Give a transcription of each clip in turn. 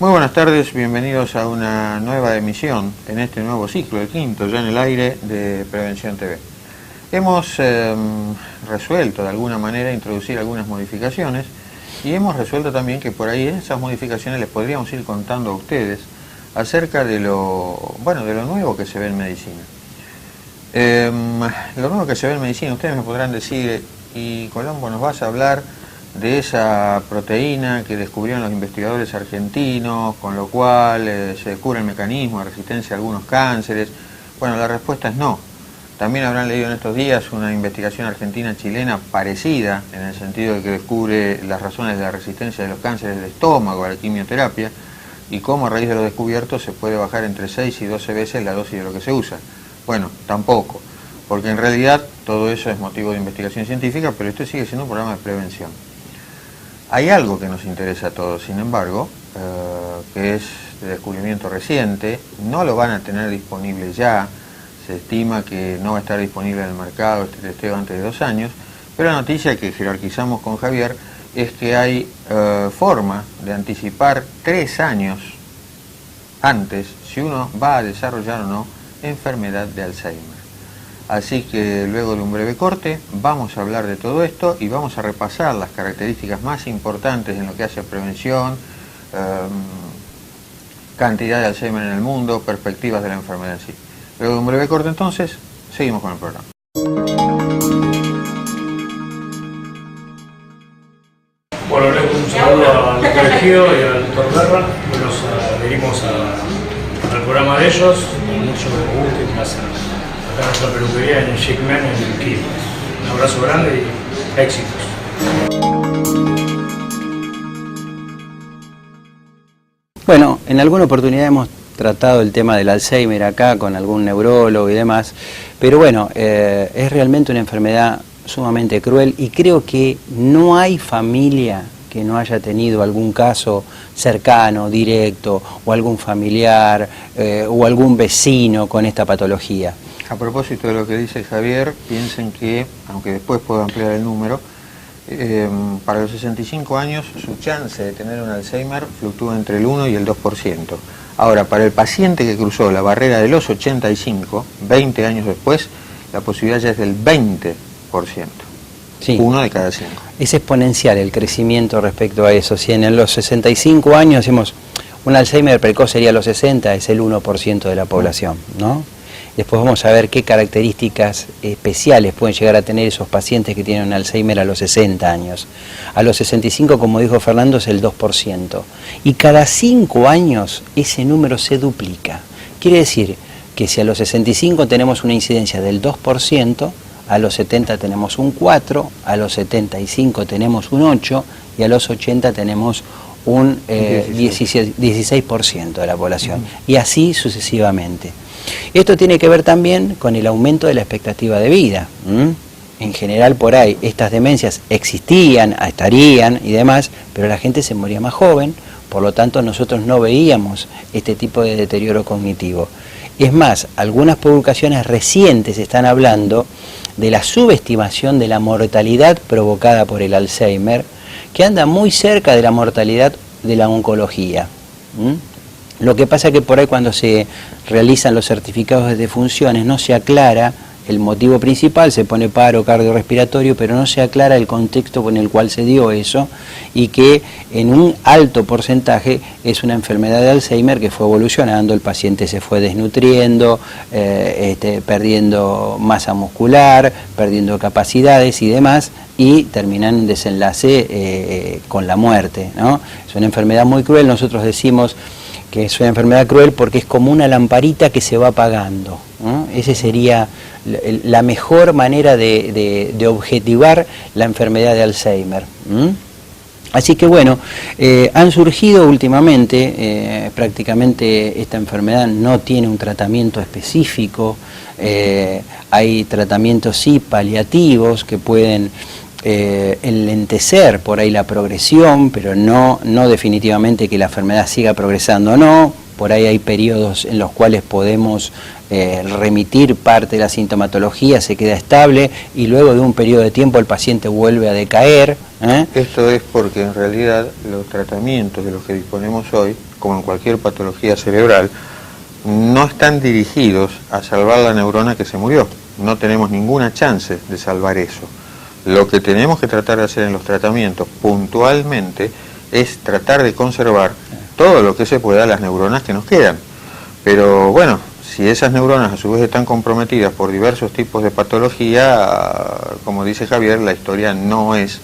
Muy buenas tardes, bienvenidos a una nueva emisión en este nuevo ciclo, el quinto ya en el aire de Prevención TV. Hemos resuelto de alguna manera introducir algunas modificaciones y hemos resuelto también que por ahí esas modificaciones les podríamos ir contando a ustedes acerca de lo nuevo que se ve en medicina. Lo nuevo que se ve en medicina, ustedes me podrán decir, y Colombo, nos vas a hablar de esa proteína que descubrieron los investigadores argentinos, con lo cual se descubre el mecanismo de resistencia a algunos cánceres. Bueno, la respuesta es no. También habrán leído en estos días una investigación argentina-chilena parecida, en el sentido de que descubre las razones de la resistencia de los cánceres del estómago a la quimioterapia, y cómo a raíz de lo descubierto se puede bajar entre 6 y 12 veces la dosis de lo que se usa. Bueno, tampoco, porque en realidad todo eso es motivo de investigación científica, pero esto sigue siendo un programa de prevención. Hay algo que nos interesa a todos, sin embargo, que es de descubrimiento reciente. No lo van a tener disponible ya, se estima que no va a estar disponible en el mercado este testeo antes de 2 años, pero la noticia que jerarquizamos con Javier es que hay forma de anticipar 3 años antes si uno va a desarrollar o no enfermedad de Alzheimer. Así que luego de un breve corte vamos a hablar de todo esto y vamos a repasar las características más importantes en lo que hace a prevención, cantidad de Alzheimer en el mundo, perspectivas de la enfermedad en sí. Luego de un breve corte entonces, seguimos con el programa. Bueno, un saludo al doctor Ejido y al doctor Guerra. Nos adherimos al programa de ellos con mucho gusto y placer. Acá en nuestra peluquería en Chic Man en Quilmes. Un abrazo grande y éxitos. Bueno, en alguna oportunidad hemos tratado el tema del Alzheimer acá con algún neurólogo y demás, pero bueno, es realmente una enfermedad sumamente cruel y creo que no hay familia que no haya tenido algún caso cercano, directo, o algún familiar o algún vecino con esta patología. A propósito de lo que dice Javier, piensen que, aunque después puedo ampliar el número, para los 65 años su chance de tener un Alzheimer fluctúa entre el 1 y el 2%. Ahora, para el paciente que cruzó la barrera de los 85, 20 años después, la posibilidad ya es del 20%. Sí. 1 de cada 5. Es exponencial el crecimiento respecto a eso. Si en los 65 años hacemos un Alzheimer precoz sería a los 60, es el 1% de la población, ¿no? Después vamos a ver qué características especiales pueden llegar a tener esos pacientes que tienen un Alzheimer a los 60 años. A los 65, como dijo Fernando, es el 2%. Y cada 5 años ese número se duplica. Quiere decir que si a los 65 tenemos una incidencia del 2%, a los 70 tenemos un 4%, a los 75 tenemos un 8% y a los 80 tenemos un 16% de la población, y así sucesivamente. Esto tiene que ver también con el aumento de la expectativa de vida. En general, por ahí, estas demencias existían, estarían y demás, pero la gente se moría más joven, por lo tanto nosotros no veíamos este tipo de deterioro cognitivo. Es más, algunas publicaciones recientes están hablando de la subestimación de la mortalidad provocada por el Alzheimer, que anda muy cerca de la mortalidad de la oncología. Lo que pasa es que por ahí cuando se realizan los certificados de defunciones no se aclara el motivo principal, se pone paro cardiorrespiratorio, pero no se aclara el contexto con el cual se dio eso, y que en un alto porcentaje es una enfermedad de Alzheimer que fue evolucionando, el paciente se fue desnutriendo, perdiendo masa muscular, perdiendo capacidades y demás, y terminan en desenlace con la muerte, ¿no? Es una enfermedad muy cruel. Nosotros decimos que es una enfermedad cruel porque es como una lamparita que se va apagando, ¿no? Ese sería la mejor manera de objetivar la enfermedad de Alzheimer. Así que bueno, han surgido últimamente, prácticamente esta enfermedad no tiene un tratamiento específico, hay tratamientos sí paliativos que pueden enlentecer por ahí la progresión, pero no definitivamente que la enfermedad siga progresando, no. Por ahí hay periodos en los cuales podemos remitir parte de la sintomatología, se queda estable y luego de un periodo de tiempo el paciente vuelve a decaer. Esto es porque en realidad los tratamientos de los que disponemos hoy, como en cualquier patología cerebral, no están dirigidos a salvar la neurona que se murió. No tenemos ninguna chance de salvar eso. Lo que tenemos que tratar de hacer en los tratamientos puntualmente es tratar de conservar todo lo que se pueda las neuronas que nos quedan. Pero bueno, si esas neuronas a su vez están comprometidas por diversos tipos de patología, como dice Javier, la historia no es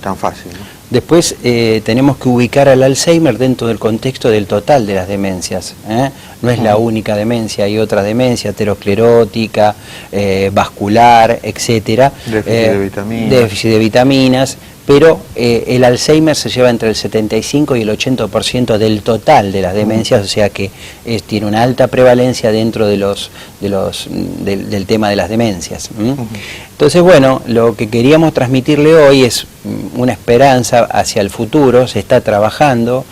tan fácil, ¿no? Después tenemos que ubicar al Alzheimer dentro del contexto del total de las demencias. No es la única demencia, hay otras demencias, aterosclerótica, vascular, etcétera. Déficit de vitaminas. Pero el Alzheimer se lleva entre el 75 y el 80% del total de las demencias, o sea que tiene una alta prevalencia dentro de del tema de las demencias. Entonces, bueno, lo que queríamos transmitirle hoy es una esperanza hacia el futuro. Se está trabajando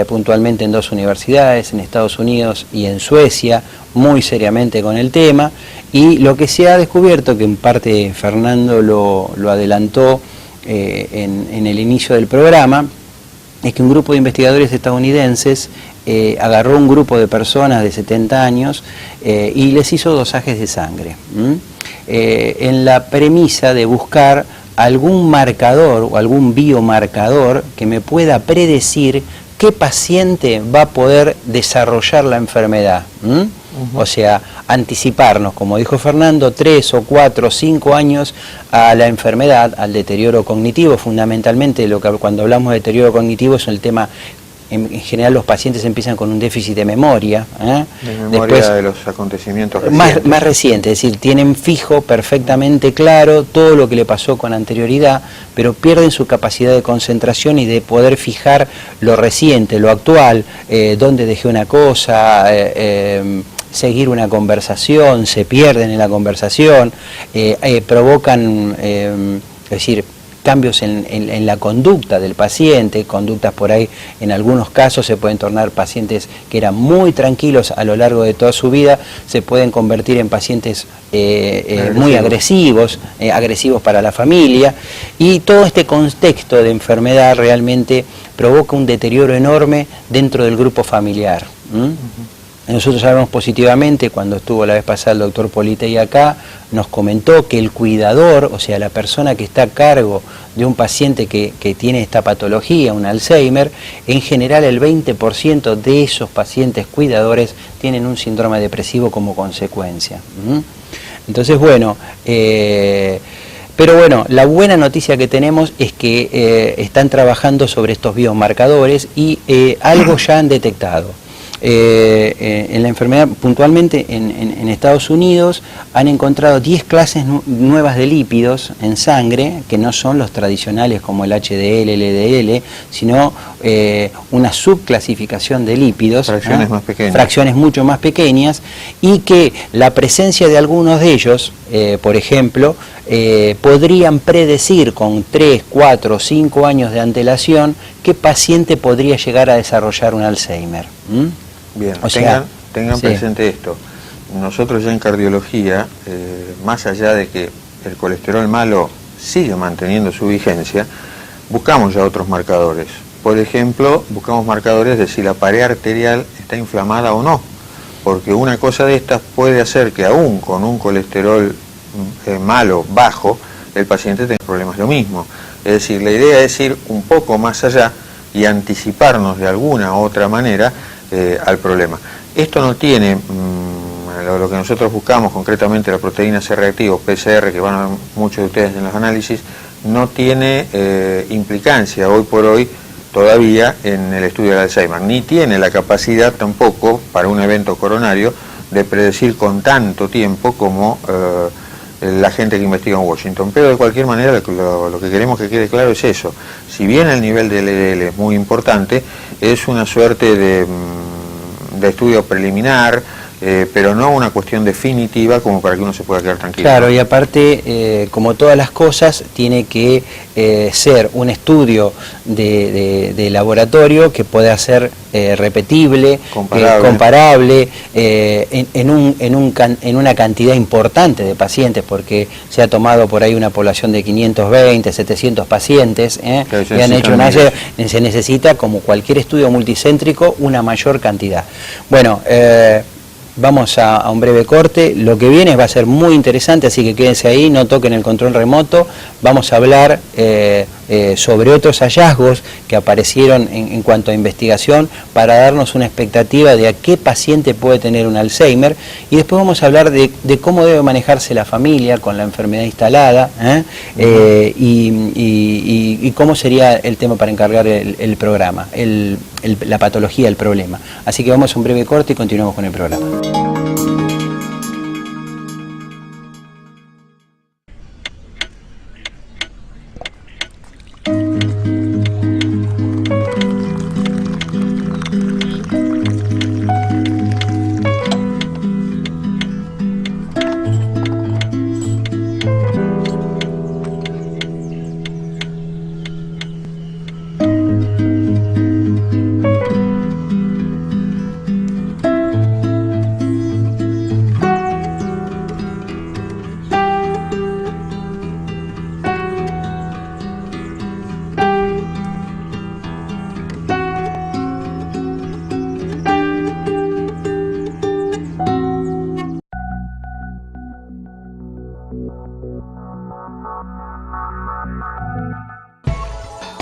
puntualmente en 2 universidades, en Estados Unidos y en Suecia, muy seriamente con el tema, y lo que se ha descubierto, que en parte Fernando lo adelantó en el inicio del programa, es que un grupo de investigadores estadounidenses agarró un grupo de personas de 70 años y les hizo dosajes de sangre, en la premisa de buscar algún marcador o algún biomarcador que me pueda predecir qué paciente va a poder desarrollar la enfermedad. O sea, anticiparnos, como dijo Fernando, 3 o 4 o 5 años a la enfermedad, al deterioro cognitivo. Fundamentalmente, cuando hablamos de deterioro cognitivo es el tema, en general los pacientes empiezan con un déficit de memoria. De memoria. Después, de los acontecimientos recientes. Más reciente, es decir, tienen fijo, perfectamente claro todo lo que le pasó con anterioridad, pero pierden su capacidad de concentración y de poder fijar lo reciente, lo actual, dónde dejé una cosa, seguir una conversación, se pierden en la conversación, provocan, es decir, cambios en la conducta del paciente, conductas por ahí, en algunos casos se pueden tornar pacientes que eran muy tranquilos a lo largo de toda su vida, se pueden convertir en pacientes muy agresivos, agresivos para la familia, y todo este contexto de enfermedad realmente provoca un deterioro enorme dentro del grupo familiar. Nosotros sabemos positivamente, cuando estuvo la vez pasada el doctor Politei acá, nos comentó que el cuidador, o sea, la persona que está a cargo de un paciente que tiene esta patología, un Alzheimer, en general el 20% de esos pacientes cuidadores tienen un síndrome depresivo como consecuencia. Entonces, bueno, pero bueno, la buena noticia que tenemos es que están trabajando sobre estos biomarcadores y algo ya han detectado. en la enfermedad, puntualmente en Estados Unidos, han encontrado 10 clases nuevas de lípidos en sangre, que no son los tradicionales como el HDL, LDL, sino una subclasificación de lípidos, fracciones más pequeñas. Fracciones mucho más pequeñas, y que la presencia de algunos de ellos, por ejemplo, podrían predecir con 3, 4, 5 años de antelación qué paciente podría llegar a desarrollar un Alzheimer. Bien, o sea, tengan sí. presente esto. Nosotros ya en cardiología, más allá de que el colesterol malo sigue manteniendo su vigencia, buscamos ya otros marcadores. Por ejemplo, buscamos marcadores de si la pared arterial está inflamada o no, porque una cosa de estas puede hacer que aún con un colesterol malo, bajo, el paciente tenga problemas lo mismo. Es decir, la idea es ir un poco más allá y anticiparnos de alguna u otra manera al problema. Esto no tiene, lo que nosotros buscamos, concretamente la proteína C reactiva, PCR, que van a ver muchos de ustedes en los análisis, no tiene implicancia hoy por hoy todavía en el estudio del Alzheimer, ni tiene la capacidad tampoco para un evento coronario de predecir con tiempo como la gente que investiga en Washington. Pero de cualquier manera lo que queremos que quede claro es eso. Si bien el nivel de LDL es muy importante, es una suerte de estudio preliminar, pero no una cuestión definitiva como para que uno se pueda quedar tranquilo. Claro, y aparte, como todas las cosas, tiene que ser un estudio de laboratorio que pueda ser repetible, comparable en una cantidad importante de pacientes, porque se ha tomado por ahí una población de 520, 700 pacientes, y han hecho se necesita, como cualquier estudio multicéntrico, una mayor cantidad. Bueno, vamos a un breve corte. Lo que viene va a ser muy interesante, así que quédense ahí, no toquen el control remoto. Vamos a hablar sobre otros hallazgos que aparecieron en cuanto a investigación para darnos una expectativa de a qué paciente puede tener un Alzheimer, y después vamos a hablar de cómo debe manejarse la familia con la enfermedad instalada, y cómo sería el tema para encargar el programa, la patología del problema. Así que vamos a un breve corte y continuamos con el programa.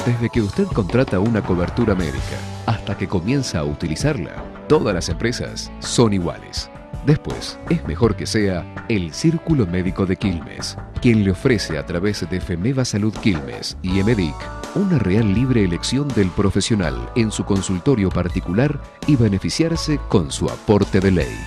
Desde que usted contrata una cobertura médica hasta que comienza a utilizarla, todas las empresas son iguales. Después, es mejor que sea el Círculo Médico de Quilmes, quien le ofrece a través de Femeva Salud Quilmes y Emedic una real libre elección del profesional en su consultorio particular y beneficiarse con su aporte de ley.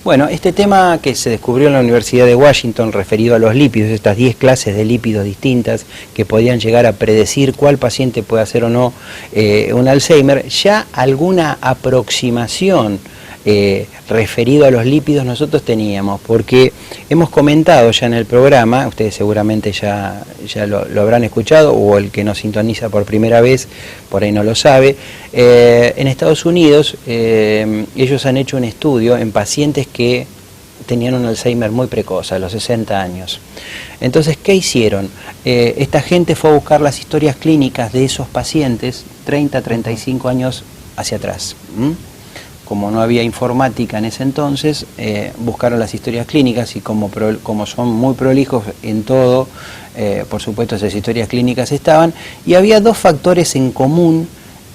Bueno, este tema que se descubrió en la Universidad de Washington referido a los lípidos, estas 10 clases de lípidos distintas que podían llegar a predecir cuál paciente puede hacer o no un Alzheimer, ya alguna aproximación referido a los lípidos nosotros teníamos, porque hemos comentado ya en el programa, ustedes seguramente ya lo habrán escuchado, o el que nos sintoniza por primera vez, por ahí no lo sabe, en Estados Unidos ellos han hecho un estudio en pacientes que tenían un Alzheimer muy precoz, a los 60 años. Entonces, ¿qué hicieron? Esta gente fue a buscar las historias clínicas de esos pacientes 30, 35 años hacia atrás. Como no había informática en ese entonces, buscaron las historias clínicas y como son muy prolijos en todo, por supuesto esas historias clínicas estaban, y había dos factores en común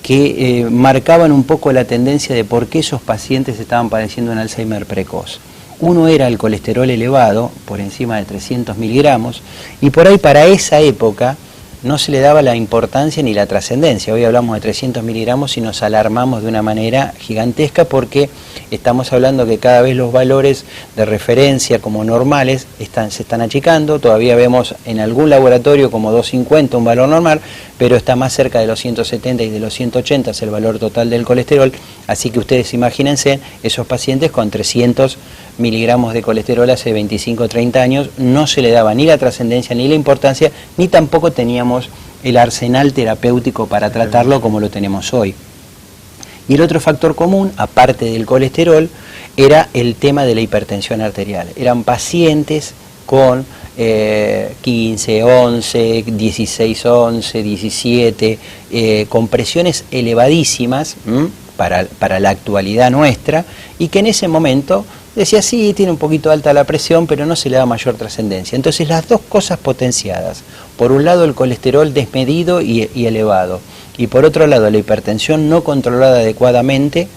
que marcaban un poco la tendencia de por qué esos pacientes estaban padeciendo un Alzheimer precoz. Uno era el colesterol elevado, por encima de 300 miligramos, y por ahí para esa época no se le daba la importancia ni la trascendencia. Hoy hablamos de 300 miligramos y nos alarmamos de una manera gigantesca porque estamos hablando que cada vez los valores de referencia como normales se están achicando. Todavía vemos en algún laboratorio como 250 un valor normal, pero está más cerca de los 170 y de los 180 es el valor total del colesterol. Así que ustedes imagínense esos pacientes con 300 miligramos de colesterol hace 25 o 30 años, no se le daba ni la trascendencia ni la importancia, ni tampoco teníamos el arsenal terapéutico para tratarlo como lo tenemos hoy. Y el otro factor común, aparte del colesterol, era el tema de la hipertensión arterial. Eran pacientes con 15, 11, 16, 11, 17, con presiones elevadísimas para la actualidad nuestra, y que en ese momento decía, sí, tiene un poquito alta la presión, pero no se le da mayor trascendencia. Entonces las dos cosas potenciadas, por un lado el colesterol desmedido y elevado, y por otro lado la hipertensión no controlada adecuadamente,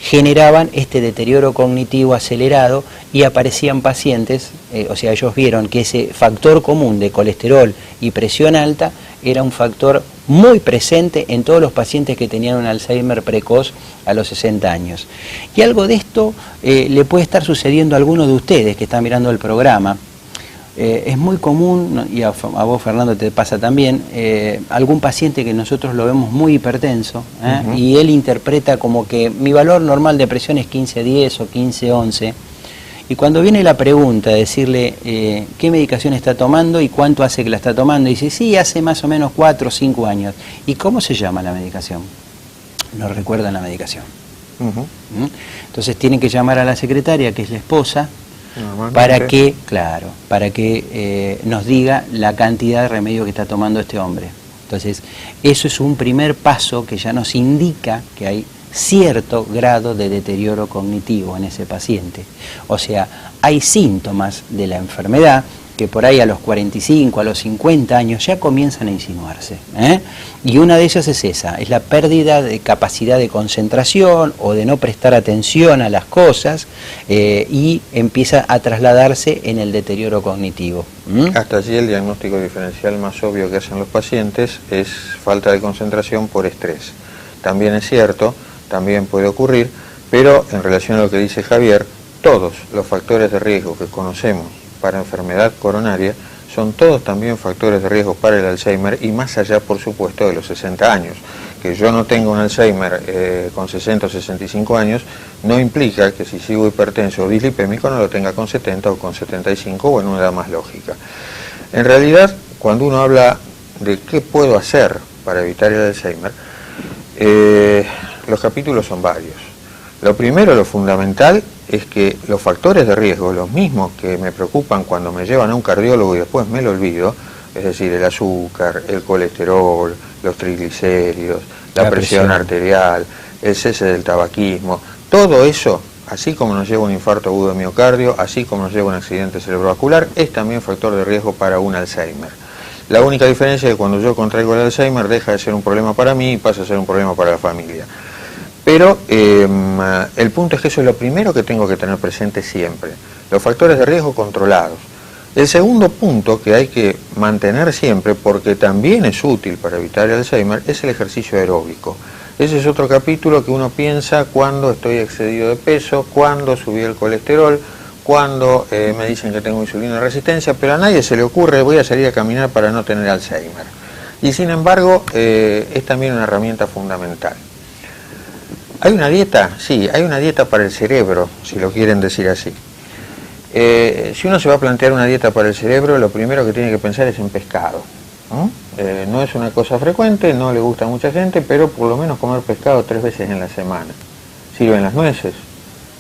generaban este deterioro cognitivo acelerado y aparecían pacientes, o sea, ellos vieron que ese factor común de colesterol y presión alta era un factor muy presente en todos los pacientes que tenían un Alzheimer precoz a los 60 años. Y algo de esto le puede estar sucediendo a alguno de ustedes que están mirando el programa. Es muy común, y a vos Fernando te pasa también, algún paciente que nosotros lo vemos muy hipertenso, y él interpreta como que mi valor normal de presión es 15-10 o 15-11, y cuando viene la pregunta de decirle qué medicación está tomando y cuánto hace que la está tomando, y dice, sí, hace más o menos 4 o 5 años. ¿Y cómo se llama la medicación? No recuerdan la medicación. Entonces tienen que llamar a la secretaria, que es la esposa, para que, claro, para que nos diga la cantidad de remedio que está tomando este hombre. Entonces, eso es un primer paso que ya nos indica que hay cierto grado de deterioro cognitivo en ese paciente. O sea, hay síntomas de la enfermedad que por ahí a los 45, a los 50 años ya comienzan a insinuarse, y una de ellas es esa, es la pérdida de capacidad de concentración o de no prestar atención a las cosas, y empieza a trasladarse en el deterioro cognitivo. Hasta allí el diagnóstico diferencial más obvio que hacen los pacientes es falta de concentración por estrés. También es cierto, también puede ocurrir, pero en relación a lo que dice Javier, todos los factores de riesgo que conocemos para enfermedad coronaria son todos también factores de riesgo para el Alzheimer, y más allá, por supuesto, de los 60 años. Que yo no tenga un Alzheimer con 60 o 65 años no implica que si sigo hipertenso o dislipémico no lo tenga con 70 o con 75 o en una edad más lógica. En realidad, cuando uno habla de qué puedo hacer para evitar el Alzheimer, los capítulos son varios. Lo primero, lo fundamental, es que los factores de riesgo, los mismos que me preocupan cuando me llevan a un cardiólogo y después me lo olvido, es decir, el azúcar, el colesterol, los triglicéridos, la presión arterial, el cese del tabaquismo, todo eso, así como nos lleva un infarto agudo de miocardio, así como nos lleva un accidente cerebrovascular, es también factor de riesgo para un Alzheimer. La única diferencia es que cuando yo contraigo el Alzheimer deja de ser un problema para mí y pasa a ser un problema para la familia. Pero el punto es que eso es lo primero que tengo que tener presente siempre. Los factores de riesgo controlados. El segundo punto que hay que mantener siempre, porque también es útil para evitar el Alzheimer, es el ejercicio aeróbico. Ese es otro capítulo que uno piensa cuando estoy excedido de peso, cuando subí el colesterol, cuando me dicen que tengo insulina resistencia, pero a nadie se le ocurre voy a salir a caminar para no tener Alzheimer. Y sin embargo, es también una herramienta fundamental. ¿Hay una dieta? Sí, hay una dieta para el cerebro, si lo quieren decir así. Si uno se va a plantear una dieta para el cerebro, lo primero que tiene que pensar es en pescado. No es una cosa frecuente, no le gusta a mucha gente, pero por lo menos comer pescado 3 veces en la semana. Sirven las nueces,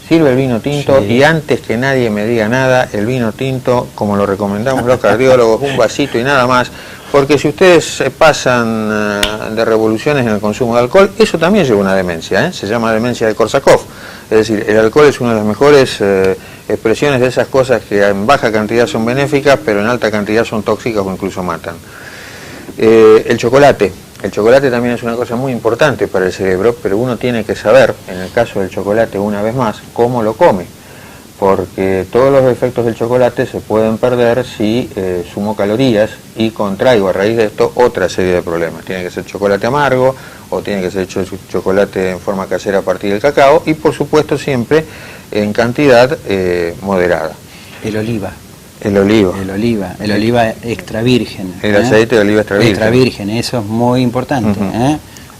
sirve el vino tinto, sí. Y antes que nadie me diga nada, el vino tinto, como lo recomendamos los cardiólogos, un vasito y nada más, porque si ustedes se pasan de revoluciones en el consumo de alcohol, eso también lleva a una demencia, se llama demencia de Korsakoff. Es decir, el alcohol es una de las mejores expresiones de esas cosas que en baja cantidad son benéficas, pero en alta cantidad son tóxicas o incluso matan. El chocolate también es una cosa muy importante para el cerebro, pero uno tiene que saber, en el caso del chocolate una vez más, cómo lo come, porque todos los efectos del chocolate se pueden perder si sumo calorías y contraigo a raíz de esto otra serie de problemas. Tiene que ser chocolate amargo o tiene que ser chocolate en forma casera a partir del cacao y por supuesto siempre en cantidad moderada. El oliva extra virgen. El aceite de oliva extra virgen, eso es muy importante.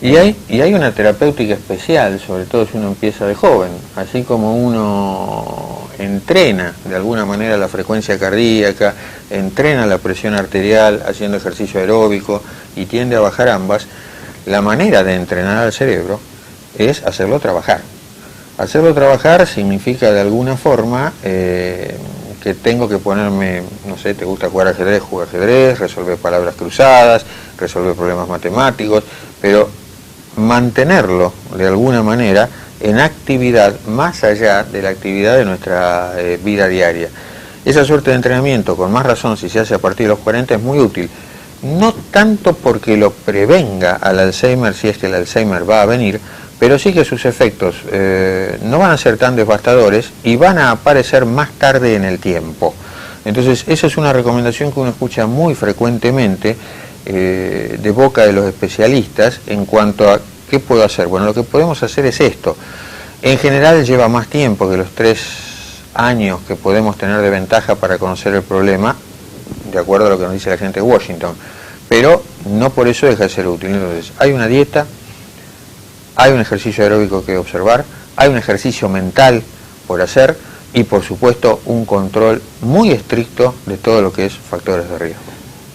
Y hay una terapéutica especial, sobre todo si uno empieza de joven, así como uno entrena de alguna manera la frecuencia cardíaca, entrena la presión arterial haciendo ejercicio aeróbico y tiende a bajar ambas. La manera de entrenar al cerebro es hacerlo trabajar. Hacerlo trabajar significa de alguna forma que tengo que ponerme, no sé, te gusta jugar ajedrez, resolver palabras cruzadas, resolver problemas matemáticos, pero mantenerlo de alguna manera en actividad más allá de la actividad de nuestra vida diaria. Esa suerte de entrenamiento, con más razón si se hace a partir de los 40, es muy útil. No tanto porque lo prevenga al Alzheimer, si es que el Alzheimer va a venir, pero sí que sus efectos no van a ser tan devastadores y van a aparecer más tarde en el tiempo. Entonces, esa es una recomendación que uno escucha muy frecuentemente de boca de los especialistas en cuanto a qué puedo hacer. Bueno, lo que podemos hacer es esto. En general lleva más tiempo que los 3 años que podemos tener de ventaja para conocer el problema, de acuerdo a lo que nos dice la gente de Washington, pero no por eso deja de ser útil. Entonces, hay una dieta, hay un ejercicio aeróbico que observar, hay un ejercicio mental por hacer y por supuesto un control muy estricto de todo lo que es factores de riesgo.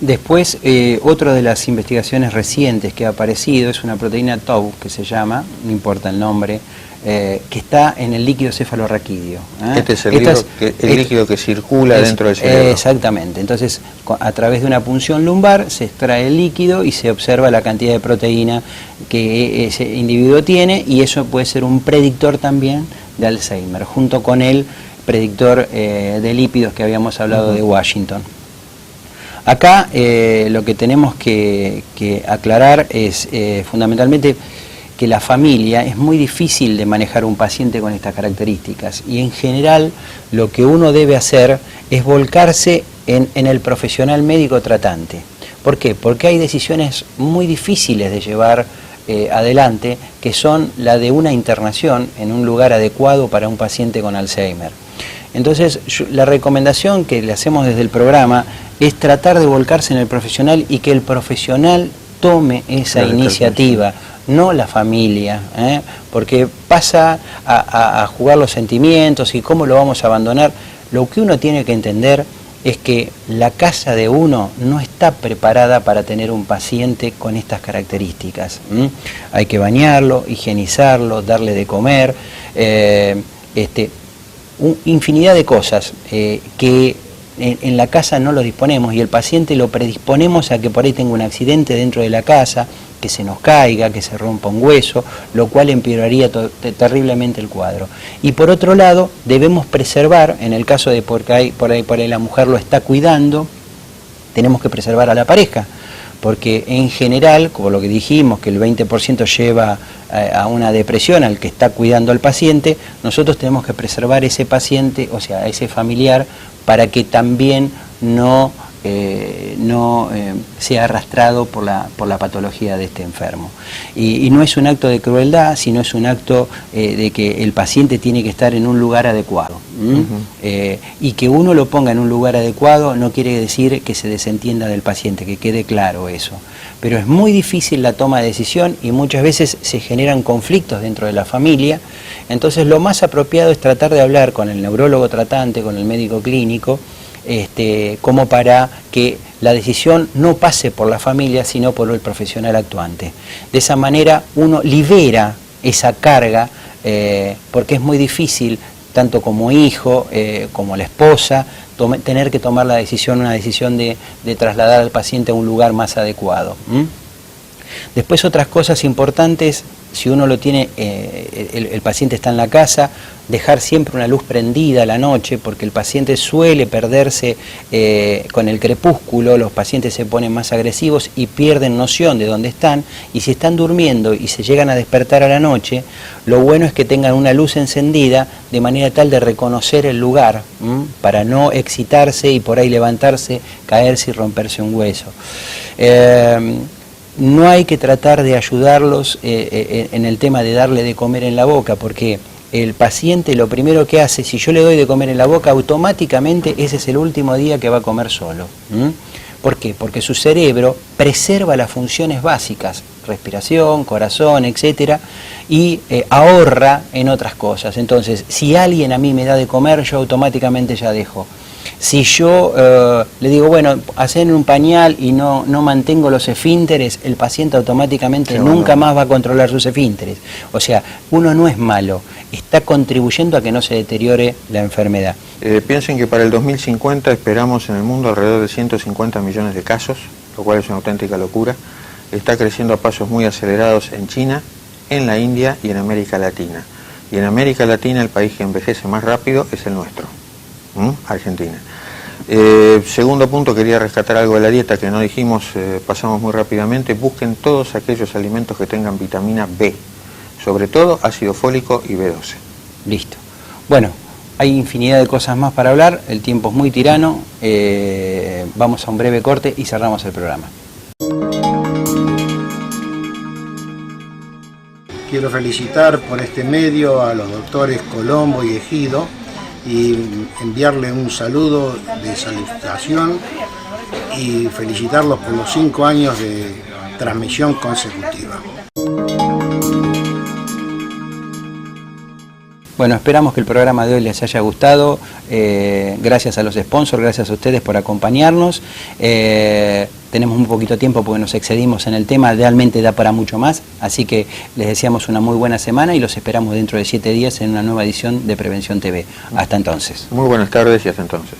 Después, otra de las investigaciones recientes que ha aparecido es una proteína Tau, que se llama, no importa el nombre, que está en el líquido cefalorraquídeo. Este es el líquido que circula dentro del cerebro. Exactamente. Entonces, a través de una punción lumbar se extrae el líquido y se observa la cantidad de proteína que ese individuo tiene, y eso puede ser un predictor también de Alzheimer, junto con el predictor de lípidos que habíamos hablado de Washington. Acá lo que tenemos que aclarar es fundamentalmente que la familia es muy difícil de manejar un paciente con estas características, y en general lo que uno debe hacer es volcarse en el profesional médico tratante. ¿Por qué? Porque hay decisiones muy difíciles de llevar adelante, que son la de una internación en un lugar adecuado para un paciente con Alzheimer. Entonces, la recomendación que le hacemos desde el programa es tratar de volcarse en el profesional y que el profesional tome esa iniciativa, no la familia, porque pasa a jugar los sentimientos y cómo lo vamos a abandonar. Lo que uno tiene que entender es que la casa de uno no está preparada para tener un paciente con estas características. Hay que bañarlo, higienizarlo, darle de comer, infinidad de cosas que en la casa no lo disponemos, y el paciente lo predisponemos a que por ahí tenga un accidente dentro de la casa, que se nos caiga, que se rompa un hueso, lo cual empeoraría terriblemente el cuadro. Y por otro lado, debemos preservar, en el caso de por ahí la mujer lo está cuidando, tenemos que preservar a la pareja, porque en general, como lo que dijimos, que el 20% lleva a una depresión al que está cuidando al paciente, nosotros tenemos que preservar ese paciente, o sea, a ese familiar, para que también no sea arrastrado por la patología de este enfermo. Y no es un acto de crueldad, sino es un acto de que el paciente tiene que estar en un lugar adecuado. Y que uno lo ponga en un lugar adecuado no quiere decir que se desentienda del paciente, que quede claro eso. Pero es muy difícil la toma de decisión y muchas veces se generan conflictos dentro de la familia. Entonces lo más apropiado es tratar de hablar con el neurólogo tratante, con el médico clínico, como para que la decisión no pase por la familia, sino por el profesional actuante. De esa manera uno libera esa carga, porque es muy difícil, tanto como hijo, como la esposa, tener que tomar una decisión de trasladar al paciente a un lugar más adecuado. Después otras cosas importantes, si uno lo tiene, el paciente está en la casa, dejar siempre una luz prendida a la noche, porque el paciente suele perderse con el crepúsculo, los pacientes se ponen más agresivos y pierden noción de dónde están, y si están durmiendo y se llegan a despertar a la noche, lo bueno es que tengan una luz encendida de manera tal de reconocer el lugar, para no excitarse y por ahí levantarse, caerse y romperse un hueso. No hay que tratar de ayudarlos en el tema de darle de comer en la boca, porque el paciente lo primero que hace, si yo le doy de comer en la boca, automáticamente ese es el último día que va a comer solo. ¿Por qué? Porque su cerebro preserva las funciones básicas, respiración, corazón, etcétera, y ahorra en otras cosas. Entonces, si alguien a mí me da de comer, yo automáticamente ya dejo. Si yo le digo, bueno, hacen un pañal y no mantengo los esfínteres, el paciente automáticamente nunca más va a controlar sus esfínteres. O sea, uno no es malo, está contribuyendo a que no se deteriore la enfermedad. Piensen que para el 2050 esperamos en el mundo alrededor de 150 millones de casos, lo cual es una auténtica locura. Está creciendo a pasos muy acelerados en China, en la India y en América Latina. Y en América Latina el país que envejece más rápido es el nuestro. Argentina. Segundo punto, quería rescatar algo de la dieta que no dijimos, pasamos muy rápidamente. Busquen todos aquellos alimentos que tengan vitamina B, sobre todo ácido fólico y B12. Listo. Bueno, hay infinidad de cosas más para hablar, el tiempo es muy tirano, vamos a un breve corte y cerramos el programa. Quiero felicitar por este medio a los doctores Colombo y Ejido y enviarle un saludo de salutación y felicitarlos por los 5 años de transmisión consecutiva. Bueno, esperamos que el programa de hoy les haya gustado. Gracias a los sponsors, gracias a ustedes por acompañarnos. Tenemos un poquito de tiempo porque nos excedimos en el tema, realmente da para mucho más. Así que les deseamos una muy buena semana y los esperamos dentro de 7 días en una nueva edición de Prevención TV. Hasta entonces. Muy buenas tardes y hasta entonces.